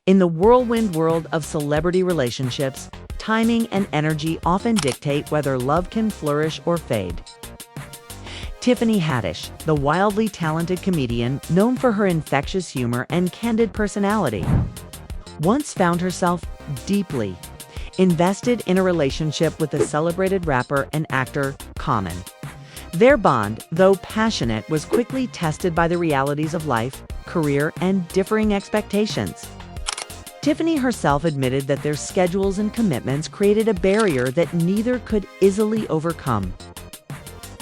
In the whirlwind world of celebrity relationships, timing and energy often dictate whether love can flourish or fade. Tiffany Haddish, the wildly talented comedian known for her infectious humor and candid personality, once found herself deeply invested in a relationship with the celebrated rapper and actor Common. Their bond, though passionate, was quickly tested by the realities of life, career, and differing expectations. Tiffany herself admitted that their schedules and commitments created a barrier that neither could easily overcome.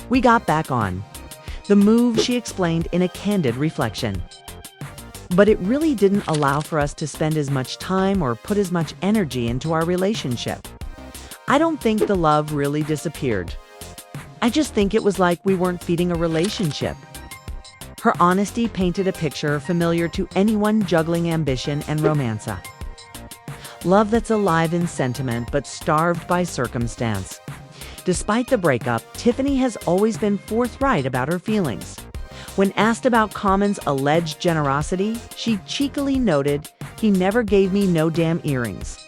"We got back on the move," she explained in a candid reflection. "But it really didn't allow for us to spend as much time or put as much energy into our relationship. I don't think the love really disappeared. I just think it was like we weren't feeding a relationship." Her honesty painted a picture familiar to anyone juggling ambition and romance. Love that's alive in sentiment but starved by circumstance. Despite the breakup, Tiffany has always been forthright about her feelings. When asked about Common's alleged generosity, she cheekily noted, "He never gave me no damn earrings.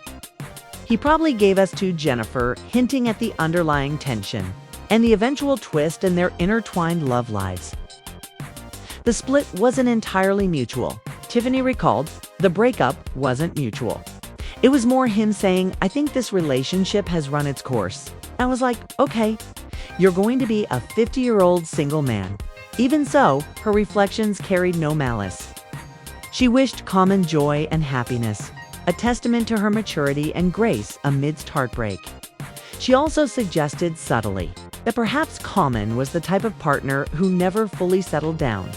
He probably gave us to Jennifer," hinting at the underlying tension and the eventual twist in their intertwined love lives. The split wasn't entirely mutual. Tiffany recalled, "The breakup wasn't mutual. It was more him saying, 'I think this relationship has run its course.' I was like, okay, you're going to be a 50-year-old single man." Even so, her reflections carried no malice. She wished Common joy and happiness, a testament to her maturity and grace amidst heartbreak. She also suggested subtly that perhaps Common was the type of partner who never fully settled down,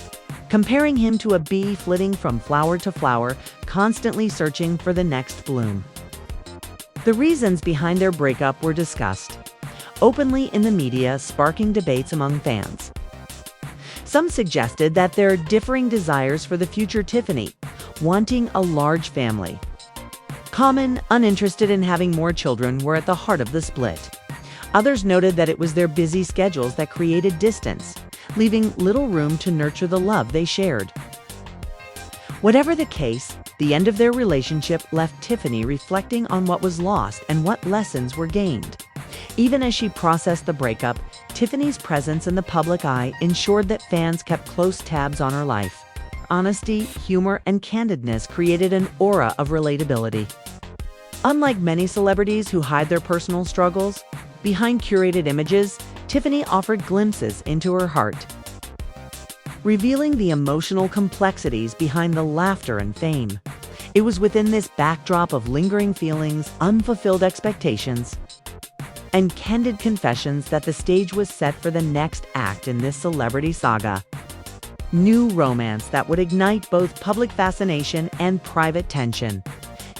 comparing him to a bee flitting from flower to flower, constantly searching for the next bloom. The reasons behind their breakup were discussed openly in the media, sparking debates among fans. Some suggested that their differing desires for the future Tiffany, wanting a large family, Common, uninterested in having more children, were at the heart of the split. Others noted that it was their busy schedules that created distance, leaving little room to nurture the love they shared. Whatever the case, the end of their relationship left Tiffany reflecting on what was lost and what lessons were gained. Even as she processed the breakup, Tiffany's presence in the public eye ensured that fans kept close tabs on her life. Honesty, humor, and candidness created an aura of relatability. Unlike many celebrities who hide their personal struggles behind curated images, Tiffany offered glimpses into her heart, revealing the emotional complexities behind the laughter and fame. It was within this backdrop of lingering feelings, unfulfilled expectations, and candid confessions that the stage was set for the next act in this celebrity saga. New romance that would ignite both public fascination and private tension.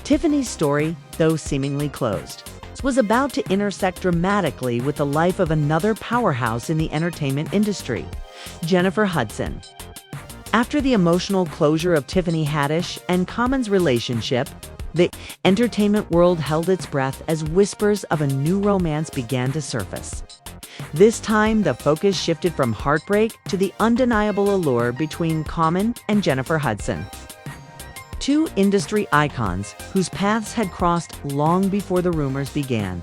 Tiffany's story, though seemingly closed, was about to intersect dramatically with the life of another powerhouse in the entertainment industry, Jennifer Hudson. After the emotional closure of Tiffany Haddish and Common's relationship, the entertainment world held its breath as whispers of a new romance began to surface. This time, the focus shifted from heartbreak to the undeniable allure between Common and Jennifer Hudson, two industry icons whose paths had crossed long before the rumors began.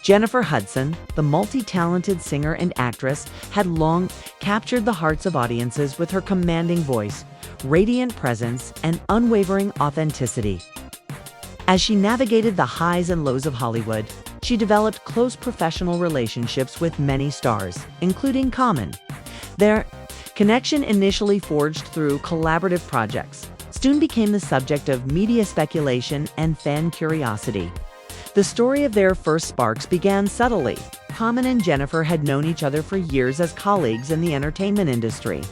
Jennifer Hudson, the multi-talented singer and actress, had long captured the hearts of audiences with her commanding voice, radiant presence, and unwavering authenticity. As she navigated the highs and lows of Hollywood, she developed close professional relationships with many stars, including Common. Their connection, initially forged through collaborative projects, soon became the subject of media speculation and fan curiosity. The story of their first sparks began subtly. Common and Jennifer had known each other for years as colleagues in the entertainment industry.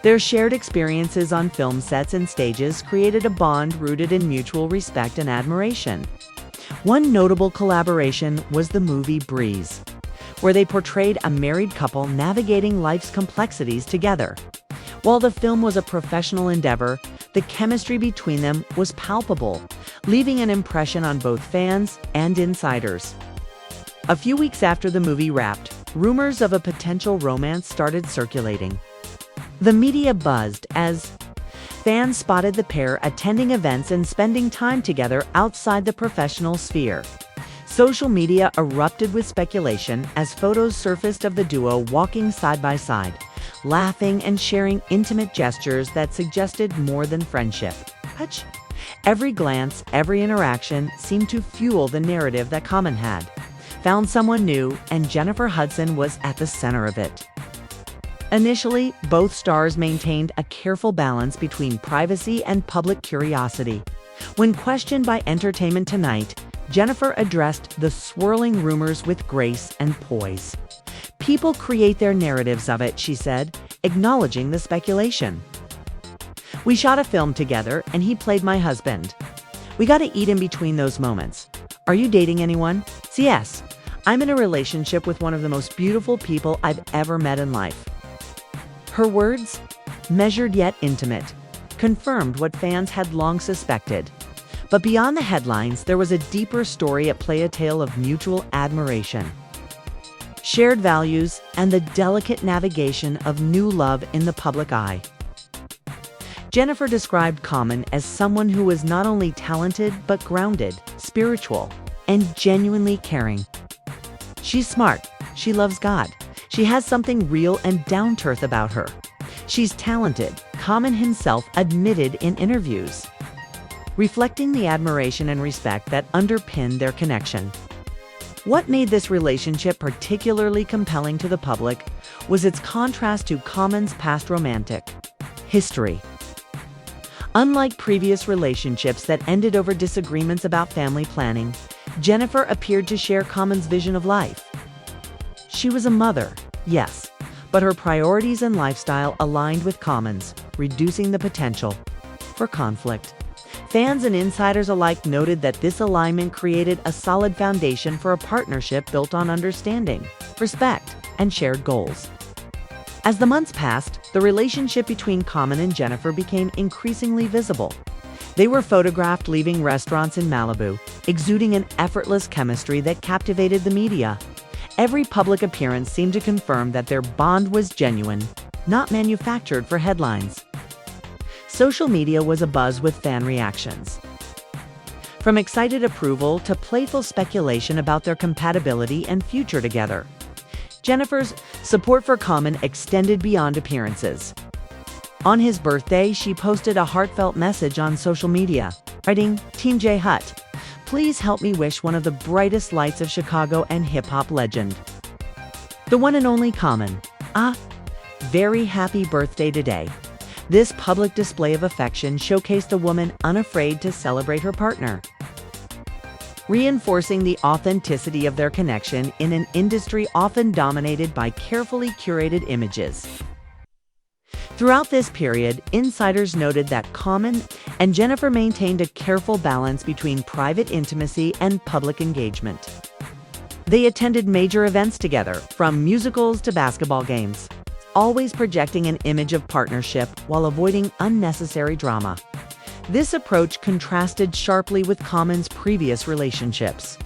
Their shared experiences on film sets and stages created a bond rooted in mutual respect and admiration. One notable collaboration was the movie Breeze, where they portrayed a married couple navigating life's complexities together. While the film was a professional endeavor, the chemistry between them was palpable, leaving an impression on both fans and insiders. A few weeks after the movie wrapped, rumors of a potential romance started circulating. The media buzzed as Fans spotted the pair attending events and spending time together outside the professional sphere. Social media erupted with speculation as photos surfaced of the duo walking side by side, laughing and sharing intimate gestures that suggested more than friendship. Every glance, every interaction seemed to fuel the narrative that Common had found someone new, and Jennifer Hudson was at the center of it. Initially, both stars maintained a careful balance between privacy and public curiosity. When questioned by Entertainment Tonight, Jennifer addressed the swirling rumors with grace and poise. "People create their narratives of it," she said, acknowledging the speculation. "We shot a film together, and he played my husband. We got to eat in between those moments. Are you dating anyone? Yes. I'm in a relationship with one of the most beautiful people I've ever met in life." Her words, measured yet intimate, confirmed what fans had long suspected. But beyond the headlines, there was a deeper story at play, a tale of mutual admiration, shared values, and the delicate navigation of new love in the public eye. Jennifer described Common as someone who was not only talented but grounded, spiritual, and genuinely caring. "She's smart. She loves God. She has something real and down-to-earth about her. She's talented," Common himself admitted in interviews, reflecting the admiration and respect that underpinned their connection. What made this relationship particularly compelling to the public was its contrast to Common's past romantic history. Unlike previous relationships that ended over disagreements about family planning, Jennifer appeared to share Common's vision of life. She was a mother, yes, but her priorities and lifestyle aligned with Common's, reducing the potential for conflict. Fans and insiders alike noted that this alignment created a solid foundation for a partnership built on understanding, respect, and shared goals. As the months passed, the relationship between Common and Jennifer became increasingly visible. They were photographed leaving restaurants in Malibu, exuding an effortless chemistry that captivated the media. Every public appearance seemed to confirm that their bond was genuine, not manufactured for headlines. Social media was abuzz with fan reactions, from excited approval to playful speculation about their compatibility and future together. Jennifer's support for Common extended beyond appearances. On his birthday, she posted a heartfelt message on social media, writing, "Team J Hut, please help me wish one of the brightest lights of Chicago and hip-hop legend, the one and only Common, very happy birthday today." This public display of affection showcased a woman unafraid to celebrate her partner, reinforcing the authenticity of their connection in an industry often dominated by carefully curated images. Throughout this period, insiders noted that Common and Jennifer maintained a careful balance between private intimacy and public engagement. They attended major events together, from musicals to basketball games, always projecting an image of partnership while avoiding unnecessary drama. This approach contrasted sharply with Common's previous relationships,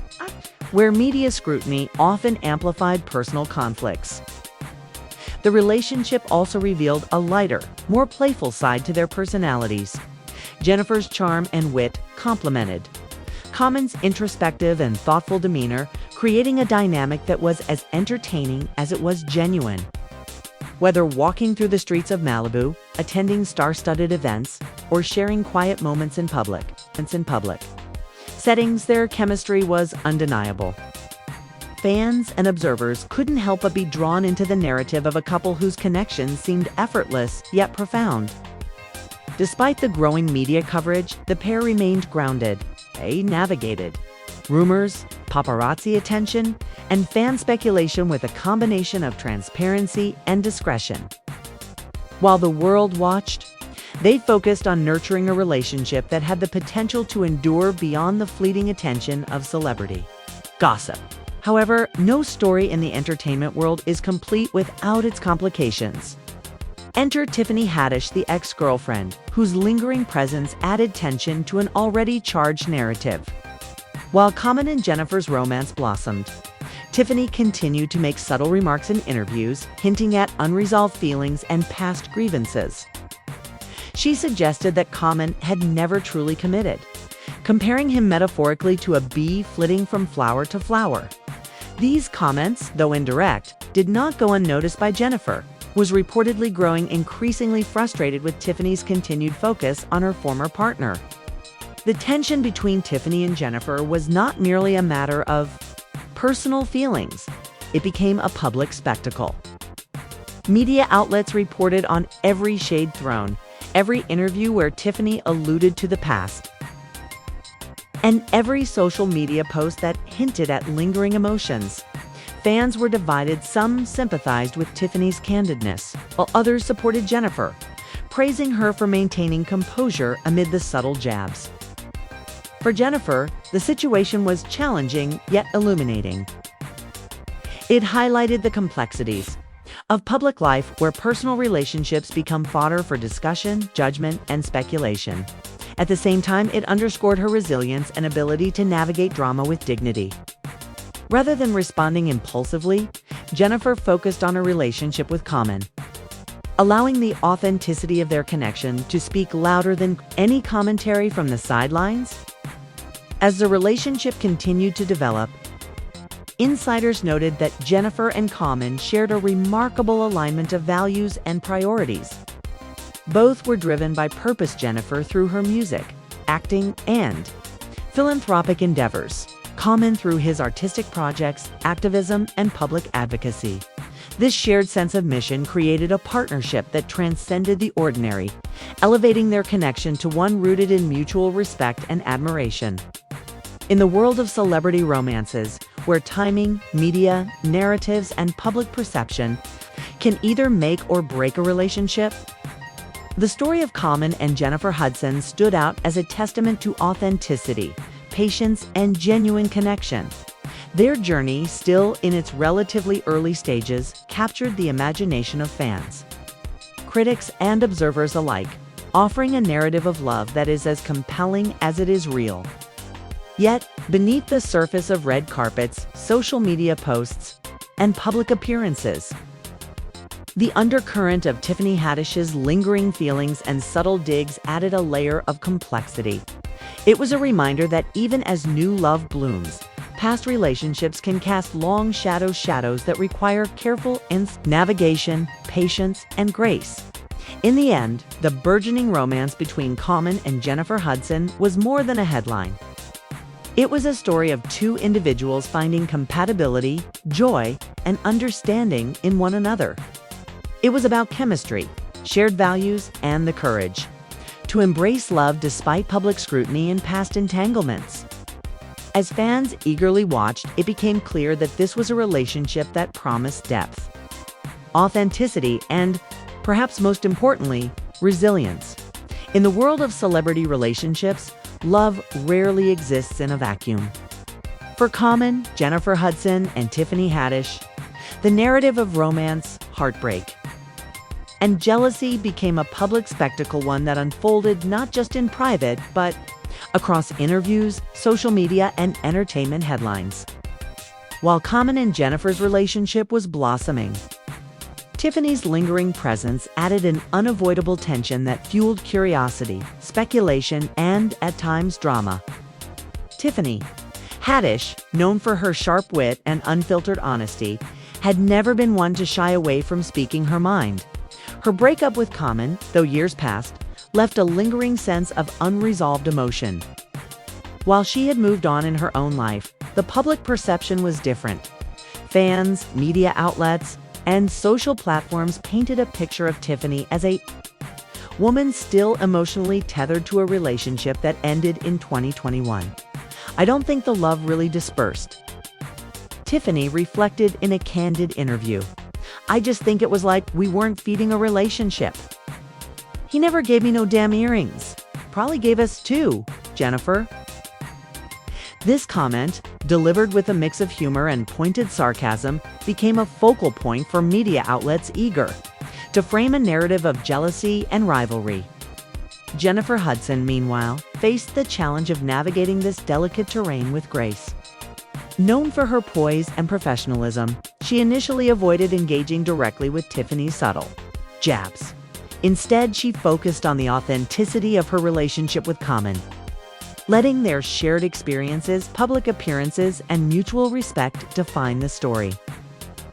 where media scrutiny often amplified personal conflicts. The relationship also revealed a lighter, more playful side to their personalities. Jennifer's charm and wit complemented Common's introspective and thoughtful demeanor, creating a dynamic that was as entertaining as it was genuine. Whether walking through the streets of Malibu, attending star-studded events, or sharing quiet moments in public settings, their chemistry was undeniable. Fans and observers couldn't help but be drawn into the narrative of a couple whose connection seemed effortless yet profound. Despite the growing media coverage, the pair remained grounded. They navigated rumors, paparazzi attention, and fan speculation with a combination of transparency and discretion. While the world watched, they focused on nurturing a relationship that had the potential to endure beyond the fleeting attention of celebrity gossip. However, no story in the entertainment world is complete without its complications. Enter Tiffany Haddish, the ex-girlfriend, whose lingering presence added tension to an already charged narrative. While Common and Jennifer's romance blossomed, Tiffany continued to make subtle remarks in interviews, hinting at unresolved feelings and past grievances. She suggested that Common had never truly committed, comparing him metaphorically to a bee flitting from flower to flower. These comments, though indirect, did not go unnoticed by Jennifer, who was reportedly growing increasingly frustrated with Tiffany's continued focus on her former partner. The tension between Tiffany and Jennifer was not merely a matter of personal feelings. It became a public spectacle. Media outlets reported on every shade thrown, every interview where Tiffany alluded to the past, and every social media post that hinted at lingering emotions. Fans were divided. Some sympathized with Tiffany's candidness, while others supported Jennifer, praising her for maintaining composure amid the subtle jabs. For Jennifer, the situation was challenging yet illuminating. It highlighted the complexities of public life, where personal relationships become fodder for discussion, judgment, and speculation. At the same time, it underscored her resilience and ability to navigate drama with dignity. Rather than responding impulsively, Jennifer focused on her relationship with Common, allowing the authenticity of their connection to speak louder than any commentary from the sidelines. As the relationship continued to develop, insiders noted that Jennifer and Common shared a remarkable alignment of values and priorities. Both were driven by purpose. Jennifer through her music, acting, and philanthropic endeavors. Common through his artistic projects, activism, and public advocacy. This shared sense of mission created a partnership that transcended the ordinary, elevating their connection to one rooted in mutual respect and admiration. In the world of celebrity romances, where timing, media, narratives, and public perception can either make or break a relationship, the story of Common and Jennifer Hudson stood out as a testament to authenticity, patience, and genuine connection. Their journey, still in its relatively early stages, captured the imagination of fans, critics, and observers alike, offering a narrative of love that is as compelling as it is real. Yet, beneath the surface of red carpets, social media posts, and public appearances, the undercurrent of Tiffany Haddish's lingering feelings and subtle digs added a layer of complexity. It was a reminder that even as new love blooms, past relationships can cast long shadows that require careful navigation, patience, and grace. In the end, the burgeoning romance between Common and Jennifer Hudson was more than a headline. It was a story of two individuals finding compatibility, joy, and understanding in one another. It was about chemistry, shared values, and the courage to embrace love despite public scrutiny and past entanglements. As fans eagerly watched, it became clear that this was a relationship that promised depth, authenticity, and, perhaps most importantly, resilience. In the world of celebrity relationships, love rarely exists in a vacuum. For Common, Jennifer Hudson, and Tiffany Haddish, the narrative of romance, heartbreak, and jealousy became a public spectacle, one that unfolded not just in private, but across interviews, social media, and entertainment headlines. While Common and Jennifer's relationship was blossoming, Tiffany's lingering presence added an unavoidable tension that fueled curiosity, speculation, and, at times, drama. Tiffany Haddish, known for her sharp wit and unfiltered honesty, had never been one to shy away from speaking her mind. Her breakup with Common, though years passed, left a lingering sense of unresolved emotion. While she had moved on in her own life, the public perception was different. Fans, media outlets, and social platforms painted a picture of Tiffany as a woman still emotionally tethered to a relationship that ended in 2021. "I don't think the love really dispersed," Tiffany reflected in a candid interview. "I just think it was like we weren't feeding a relationship. He never gave me no damn earrings. Probably gave us two, Jennifer." This comment, delivered with a mix of humor and pointed sarcasm, became a focal point for media outlets eager to frame a narrative of jealousy and rivalry. Jennifer Hudson, meanwhile, faced the challenge of navigating this delicate terrain with grace. Known for her poise and professionalism, she initially avoided engaging directly with Tiffany's subtle jabs, Instead, she focused on the authenticity of her relationship with Common, letting their shared experiences, public appearances, and mutual respect define the story.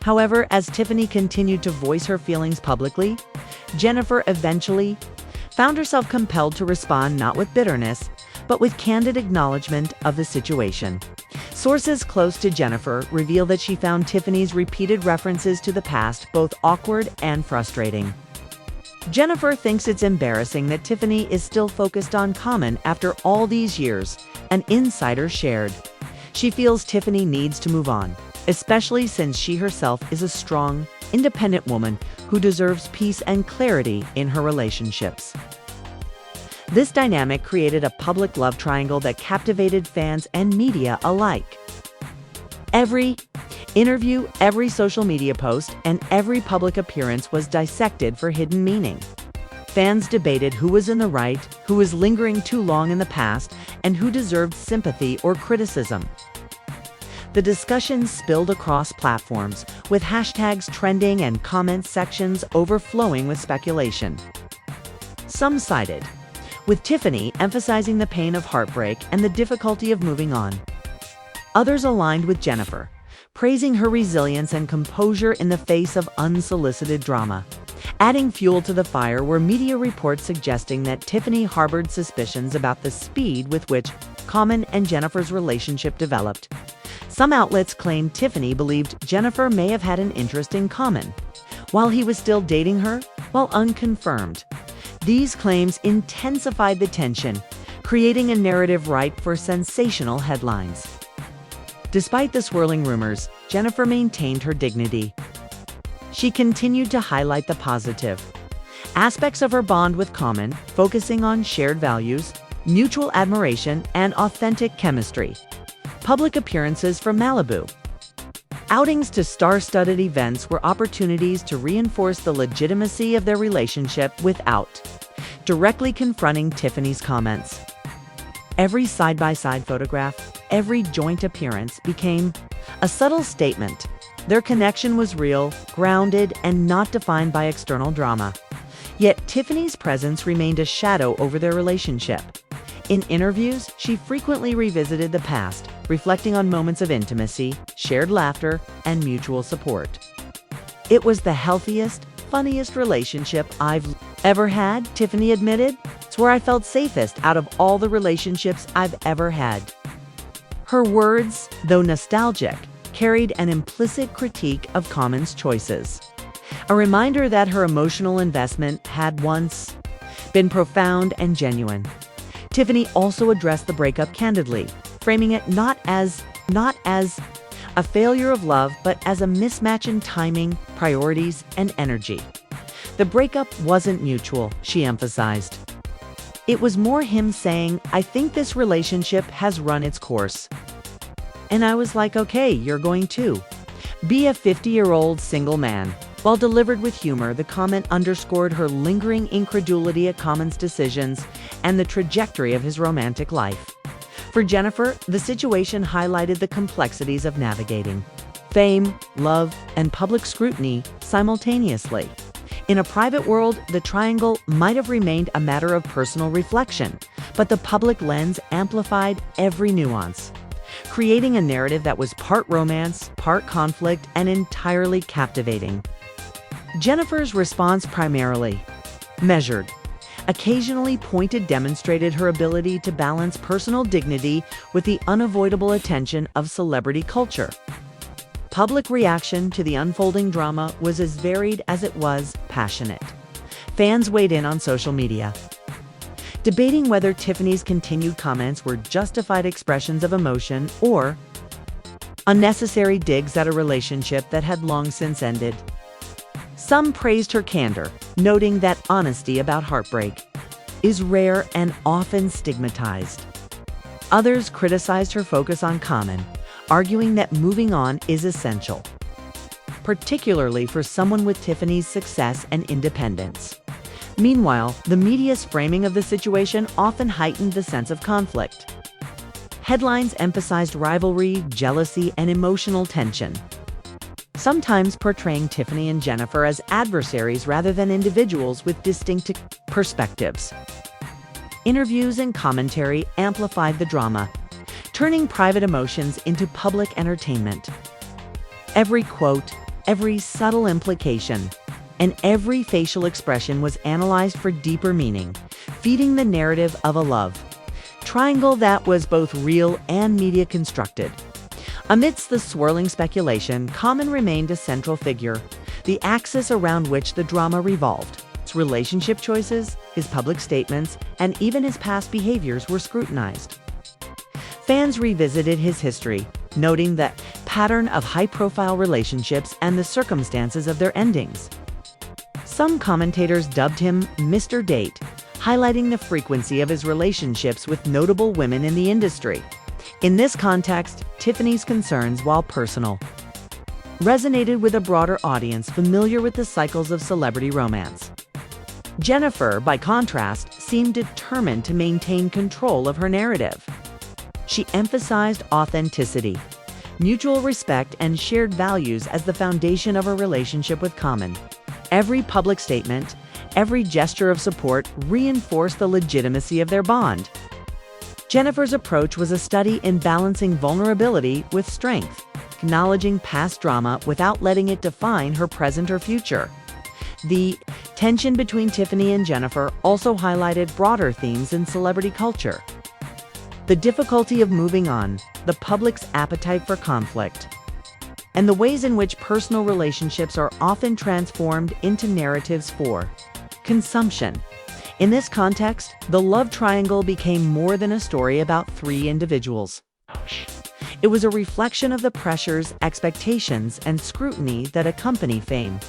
However, as Tiffany continued to voice her feelings publicly, Jennifer eventually found herself compelled to respond not with bitterness, but with candid acknowledgement of the situation. Sources close to Jennifer reveal that she found Tiffany's repeated references to the past both awkward and frustrating. Jennifer thinks it's embarrassing that Tiffany is still focused on Common after all these years, an insider shared. She feels Tiffany needs to move on, especially since she herself is a strong, independent woman who deserves peace and clarity in her relationships. This dynamic created a public love triangle that captivated fans and media alike. Every interview, every social media post, and every public appearance was dissected for hidden meaning. Fans debated who was in the right, who was lingering too long in the past, and who deserved sympathy or criticism. The discussion spilled across platforms, with hashtags trending and comment sections overflowing with speculation. Some sided with Tiffany, emphasizing the pain of heartbreak and the difficulty of moving on. Others aligned with Jennifer, praising her resilience and composure in the face of unsolicited drama. Adding fuel to the fire were media reports suggesting that Tiffany harbored suspicions about the speed with which Common and Jennifer's relationship developed. Some outlets claimed Tiffany believed Jennifer may have had an interest in Common, while he was still dating her, while unconfirmed. These claims intensified the tension, creating a narrative ripe for sensational headlines. Despite the swirling rumors, Jennifer maintained her dignity. She continued to highlight the positive aspects of her bond with Common, focusing on shared values, mutual admiration, and authentic chemistry. Public appearances from Malibu, outings to star-studded events were opportunities to reinforce the legitimacy of their relationship without directly confronting Tiffany's comments. Every side-by-side photograph, every joint appearance became a subtle statement. Their connection was real, grounded, and not defined by external drama. Yet Tiffany's presence remained a shadow over their relationship. In interviews, she frequently revisited the past, reflecting on moments of intimacy, shared laughter, and mutual support. "It was the healthiest, funniest relationship I've ever had," Tiffany admitted. "It's where I felt safest out of all the relationships I've ever had." Her words, though nostalgic, carried an implicit critique of Common's choices. A reminder that her emotional investment had once been profound and genuine. Tiffany also addressed the breakup candidly, framing it not as a failure of love, but as a mismatch in timing, priorities, and energy. The breakup wasn't mutual, she emphasized. It was more him saying, "I think this relationship has run its course." And I was like, okay, you're going to be a 50-year-old single man. While delivered with humor, the comment underscored her lingering incredulity at Common's decisions and the trajectory of his romantic life. For Jennifer, the situation highlighted the complexities of navigating fame, love, and public scrutiny simultaneously. In a private world, the triangle might have remained a matter of personal reflection, but the public lens amplified every nuance, creating a narrative that was part romance, part conflict, and entirely captivating. Jennifer's response, primarily measured, occasionally pointed, demonstrated her ability to balance personal dignity with the unavoidable attention of celebrity culture. Public reaction to the unfolding drama was as varied as it was passionate. Fans weighed in on social media, debating whether Tiffany's continued comments were justified expressions of emotion or unnecessary digs at a relationship that had long since ended. Some praised her candor, noting that honesty about heartbreak is rare and often stigmatized. Others criticized her focus on Common, arguing that moving on is essential, particularly for someone with Tiffany's success and independence. Meanwhile, the media's framing of the situation often heightened the sense of conflict. Headlines emphasized rivalry, jealousy, and emotional tension, sometimes portraying Tiffany and Jennifer as adversaries rather than individuals with distinct perspectives. Interviews and commentary amplified the drama, turning private emotions into public entertainment. Every quote, every subtle implication, and every facial expression was analyzed for deeper meaning, feeding the narrative of a love triangle that was both real and media constructed. Amidst the swirling speculation, Common remained a central figure, the axis around which the drama revolved. His relationship choices, his public statements, and even his past behaviors were scrutinized. Fans revisited his history, noting the pattern of high-profile relationships and the circumstances of their endings. Some commentators dubbed him Mr. Date, highlighting the frequency of his relationships with notable women in the industry. In this context, Tiffany's concerns, while personal, resonated with a broader audience familiar with the cycles of celebrity romance. Jennifer, by contrast, seemed determined to maintain control of her narrative. She emphasized authenticity, mutual respect, and shared values as the foundation of her relationship with Common. Every public statement, every gesture of support reinforced the legitimacy of their bond. Jennifer's approach was a study in balancing vulnerability with strength, acknowledging past drama without letting it define her present or future. The tension between Tiffany and Jennifer also highlighted broader themes in celebrity culture. The difficulty of moving on, the public's appetite for conflict, and the ways in which personal relationships are often transformed into narratives for consumption. In this context, the love triangle became more than a story about three individuals. It was a reflection of the pressures, expectations, and scrutiny that accompany fame.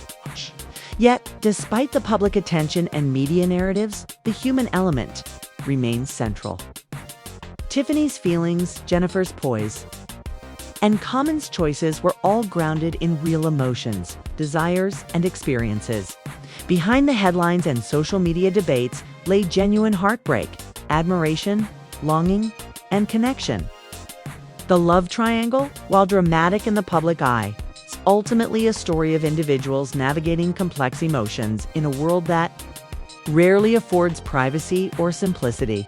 Yet, despite the public attention and media narratives, the human element remains central. Tiffany's feelings, Jennifer's poise, and Common's choices were all grounded in real emotions, desires, and experiences. Behind the headlines and social media debates lay genuine heartbreak, admiration, longing, and connection. The love triangle, while dramatic in the public eye, is ultimately a story of individuals navigating complex emotions in a world that rarely affords privacy or simplicity.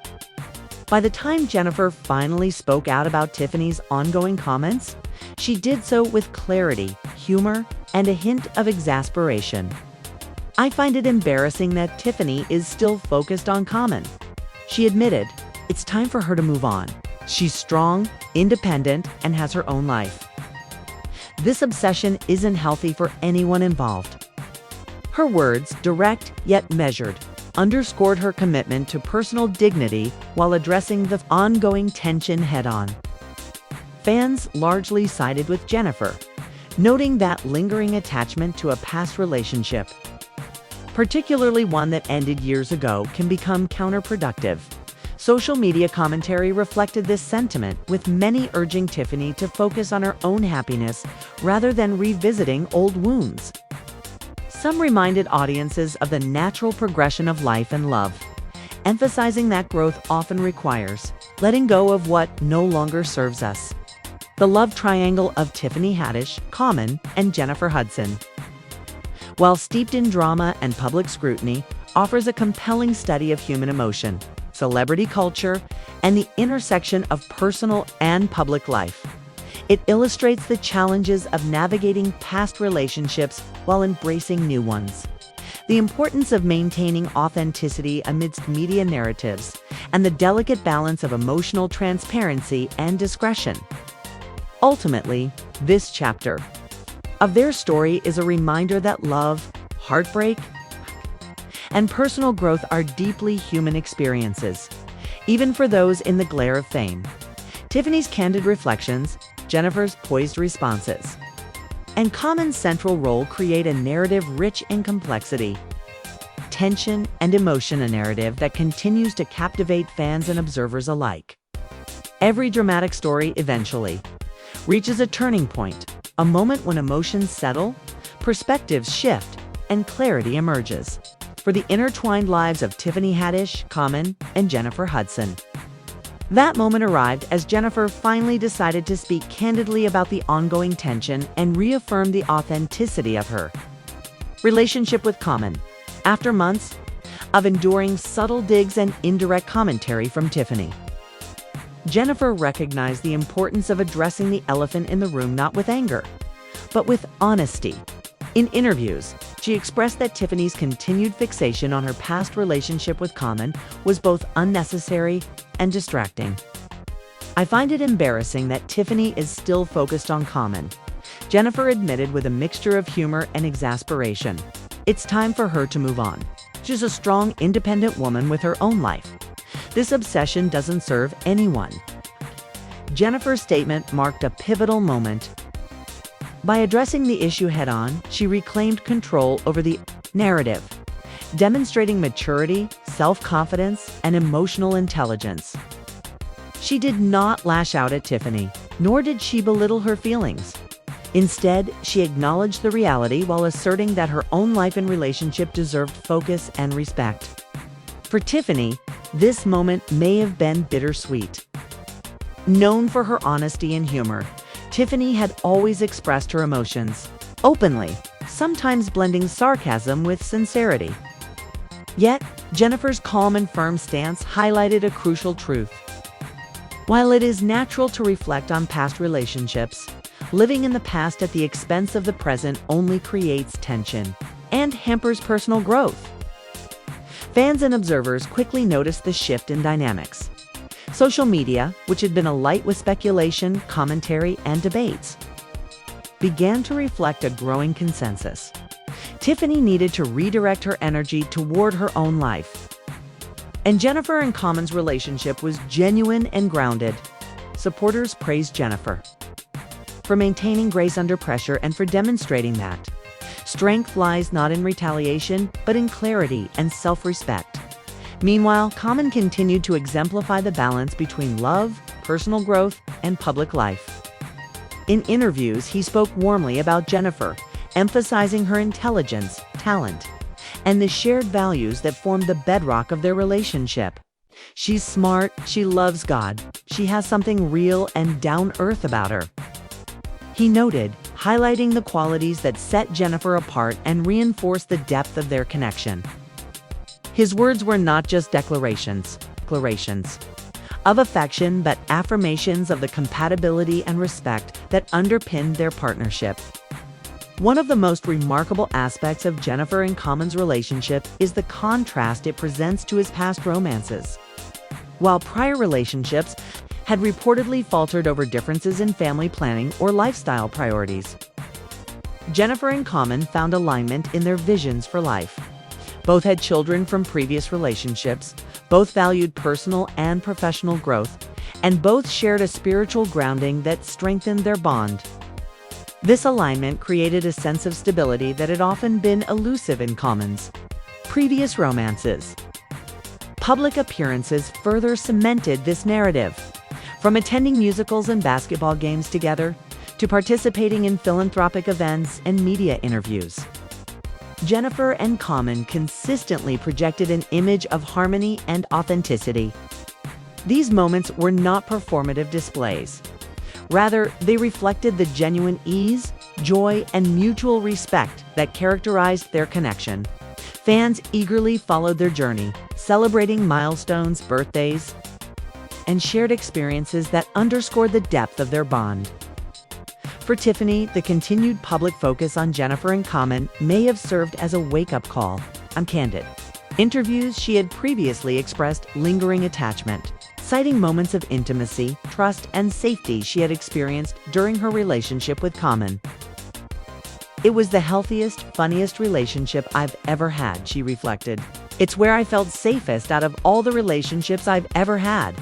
By the time Jennifer finally spoke out about Tiffany's ongoing comments, she did so with clarity, humor, and a hint of exasperation. "I find it embarrassing that Tiffany is still focused on Common," she admitted. "It's time for her to move on. She's strong, independent, and has her own life. This obsession isn't healthy for anyone involved." Her words, direct yet measured, underscored her commitment to personal dignity while addressing the ongoing tension head-on. Fans largely sided with Jennifer, noting that lingering attachment to a past relationship, particularly one that ended years ago, can become counterproductive. Social media commentary reflected this sentiment, with many urging Tiffany to focus on her own happiness rather than revisiting old wounds. Some reminded audiences of the natural progression of life and love, emphasizing that growth often requires letting go of what no longer serves us. The love triangle of Tiffany Haddish, Common, and Jennifer Hudson, while steeped in drama and public scrutiny, offers a compelling study of human emotion, celebrity culture, and the intersection of personal and public life. It illustrates the challenges of navigating past relationships while embracing new ones, the importance of maintaining authenticity amidst media narratives, and the delicate balance of emotional transparency and discretion. Ultimately, this chapter of their story is a reminder that love, heartbreak, and personal growth are deeply human experiences, even for those in the glare of fame. Tiffany's candid reflections, Jennifer's poised responses, and Common's central role create a narrative rich in complexity, tension, and emotion, a narrative that continues to captivate fans and observers alike. Every dramatic story eventually reaches a turning point, a moment when emotions settle, perspectives shift, and clarity emerges. For the intertwined lives of Tiffany Haddish, Common, and Jennifer Hudson, That moment arrived as Jennifer finally decided to speak candidly about the ongoing tension and reaffirm the authenticity of her relationship with Common. After months of enduring subtle digs and indirect commentary from Tiffany, Jennifer recognized the importance of addressing the elephant in the room not with anger, but with honesty. In interviews, she expressed that Tiffany's continued fixation on her past relationship with Common was both unnecessary and distracting. "I find it embarrassing that Tiffany is still focused on Common," Jennifer admitted with a mixture of humor and exasperation. "It's time for her to move on. She's a strong, independent woman with her own life. This obsession doesn't serve anyone." Jennifer's statement marked a pivotal moment. By addressing the issue head-on, she reclaimed control over the narrative, demonstrating maturity, self-confidence, and emotional intelligence. She did not lash out at Tiffany, nor did she belittle her feelings. Instead, she acknowledged the reality while asserting that her own life and relationship deserved focus and respect. For Tiffany, this moment may have been bittersweet. Known for her honesty and humor, Tiffany had always expressed her emotions openly, sometimes blending sarcasm with sincerity. Yet, Jennifer's calm and firm stance highlighted a crucial truth. While it is natural to reflect on past relationships, living in the past at the expense of the present only creates tension and hampers personal growth. Fans and observers quickly noticed the shift in dynamics. Social media, which had been alight with speculation, commentary, and debates, began to reflect a growing consensus. Tiffany needed to redirect her energy toward her own life. And Jennifer and Common's relationship was genuine and grounded. Supporters praised Jennifer for maintaining grace under pressure and for demonstrating that strength lies not in retaliation, but in clarity and self-respect. Meanwhile, Common continued to exemplify the balance between love, personal growth, and public life. In interviews, he spoke warmly about Jennifer, emphasizing her intelligence, talent, and the shared values that formed the bedrock of their relationship. "She's smart, she loves God, she has something real and down-earth about her," he noted, highlighting the qualities that set Jennifer apart and reinforced the depth of their connection. His words were not just declarations of affection, but affirmations of the compatibility and respect that underpinned their partnership. One of the most remarkable aspects of Jennifer and Common's relationship is the contrast it presents to his past romances. While prior relationships had reportedly faltered over differences in family planning or lifestyle priorities, Jennifer and Common found alignment in their visions for life. Both had children from previous relationships, both valued personal and professional growth, and both shared a spiritual grounding that strengthened their bond. This alignment created a sense of stability that had often been elusive in Common's previous romances. Public appearances further cemented this narrative. From attending musicals and basketball games together, to participating in philanthropic events and media interviews, Jennifer and Common consistently projected an image of harmony and authenticity. These moments were not performative displays. Rather, they reflected the genuine ease, joy, and mutual respect that characterized their connection. Fans eagerly followed their journey, celebrating milestones, birthdays, and shared experiences that underscored the depth of their bond. For Tiffany, the continued public focus on Jennifer and Common may have served as a wake-up call. On candid interviews, she had previously expressed lingering attachment, citing moments of intimacy, trust, and safety she had experienced during her relationship with Common. "It was the healthiest, funniest relationship I've ever had," she reflected. "It's where I felt safest out of all the relationships I've ever had."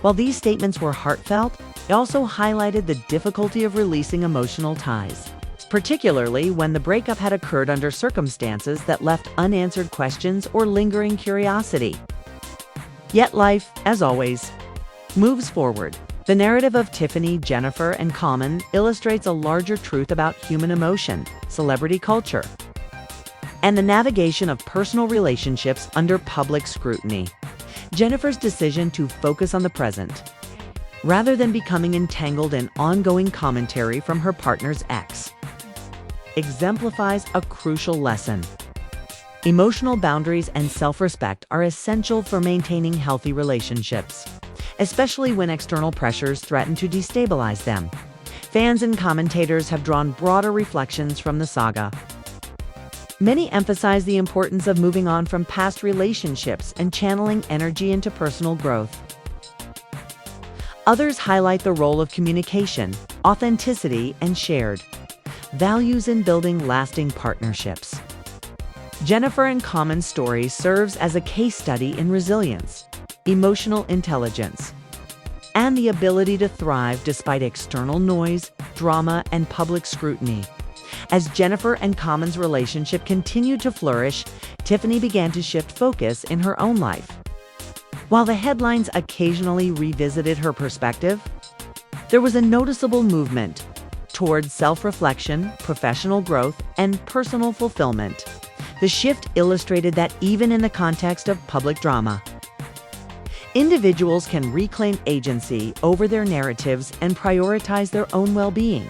While these statements were heartfelt, they also highlighted the difficulty of releasing emotional ties, particularly when the breakup had occurred under circumstances that left unanswered questions or lingering curiosity. Yet life, as always, moves forward. The narrative of Tiffany, Jennifer, and Common illustrates a larger truth about human emotion, celebrity culture, and the navigation of personal relationships under public scrutiny. Jennifer's decision to focus on the present, rather than becoming entangled in ongoing commentary from her partner's ex, exemplifies a crucial lesson. Emotional boundaries and self-respect are essential for maintaining healthy relationships, especially when external pressures threaten to destabilize them. Fans and commentators have drawn broader reflections from the saga. Many emphasize the importance of moving on from past relationships and channeling energy into personal growth. Others highlight the role of communication, authenticity, and shared values in building lasting partnerships. Jennifer and Common's story serves as a case study in resilience, emotional intelligence, and the ability to thrive despite external noise, drama, and public scrutiny. As Jennifer and Common's relationship continued to flourish, Tiffany began to shift focus in her own life. While the headlines occasionally revisited her perspective, there was a noticeable movement towards self-reflection, professional growth, and personal fulfillment. The shift illustrated that even in the context of public drama, individuals can reclaim agency over their narratives and prioritize their own well-being.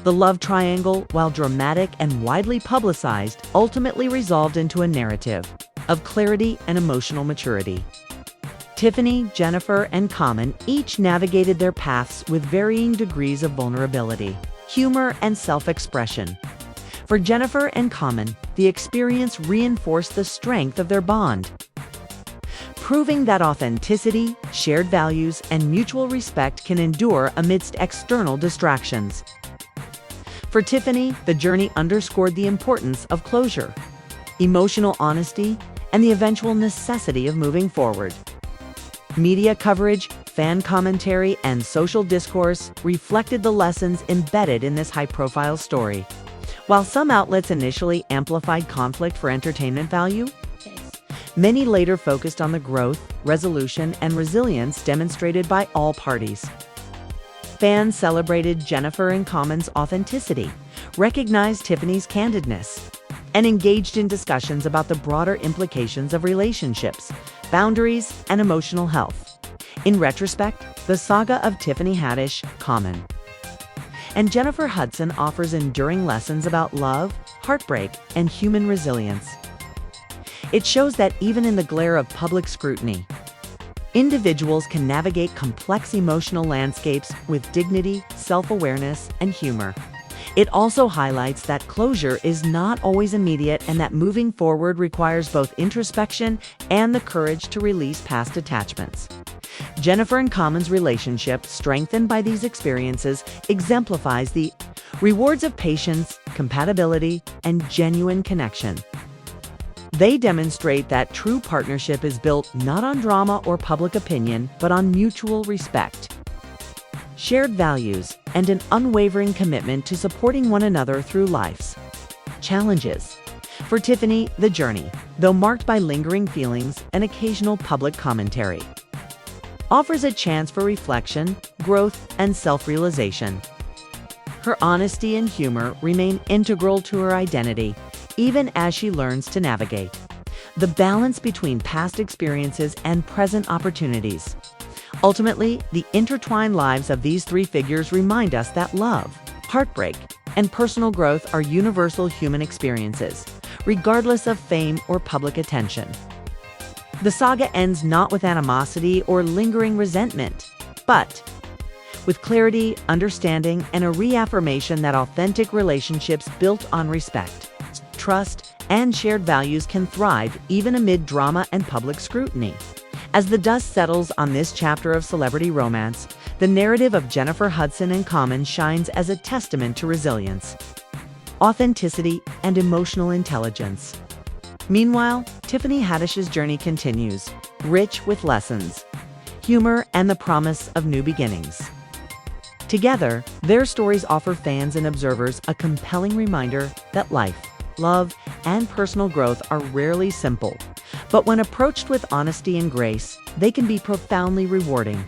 The love triangle, while dramatic and widely publicized, ultimately resolved into a narrative of clarity and emotional maturity. Tiffany, Jennifer, and Common each navigated their paths with varying degrees of vulnerability, humor, and self-expression. For Jennifer and Common, the experience reinforced the strength of their bond, proving that authenticity, shared values, and mutual respect can endure amidst external distractions. For Tiffany, the journey underscored the importance of closure, emotional honesty, and the eventual necessity of moving forward. Media coverage, fan commentary, and social discourse reflected the lessons embedded in this high-profile story. While some outlets initially amplified conflict for entertainment value, many later focused on the growth, resolution, and resilience demonstrated by all parties. Fans celebrated Jennifer and Common's authenticity, recognized Tiffany's candidness, and engaged in discussions about the broader implications of relationships, boundaries, and emotional health. In retrospect, the saga of Tiffany Haddish, Common, and Jennifer Hudson offers enduring lessons about love, heartbreak, and human resilience. It shows that even in the glare of public scrutiny, individuals can navigate complex emotional landscapes with dignity, self-awareness, and humor. It also highlights that closure is not always immediate and that moving forward requires both introspection and the courage to release past attachments. Jennifer and Common's relationship, strengthened by these experiences, exemplifies the rewards of patience, compatibility, and genuine connection. They demonstrate that true partnership is built not on drama or public opinion, but on mutual respect, shared values, and an unwavering commitment to supporting one another through life's challenges. For Tiffany, the journey, though marked by lingering feelings and occasional public commentary, offers a chance for reflection, growth, and self-realization. Her honesty and humor remain integral to her identity, even as she learns to navigate the balance between past experiences and present opportunities. Ultimately, the intertwined lives of these three figures remind us that love, heartbreak, and personal growth are universal human experiences, regardless of fame or public attention. The saga ends not with animosity or lingering resentment, but with clarity, understanding, and a reaffirmation that authentic relationships built on respect, trust, and shared values can thrive even amid drama and public scrutiny. As the dust settles on this chapter of celebrity romance, the narrative of Jennifer Hudson and Common shines as a testament to resilience, authenticity, and emotional intelligence. Meanwhile, Tiffany Haddish's journey continues, rich with lessons, humor, and the promise of new beginnings. Together, their stories offer fans and observers a compelling reminder that life, love, and personal growth are rarely simple, but when approached with honesty and grace, they can be profoundly rewarding.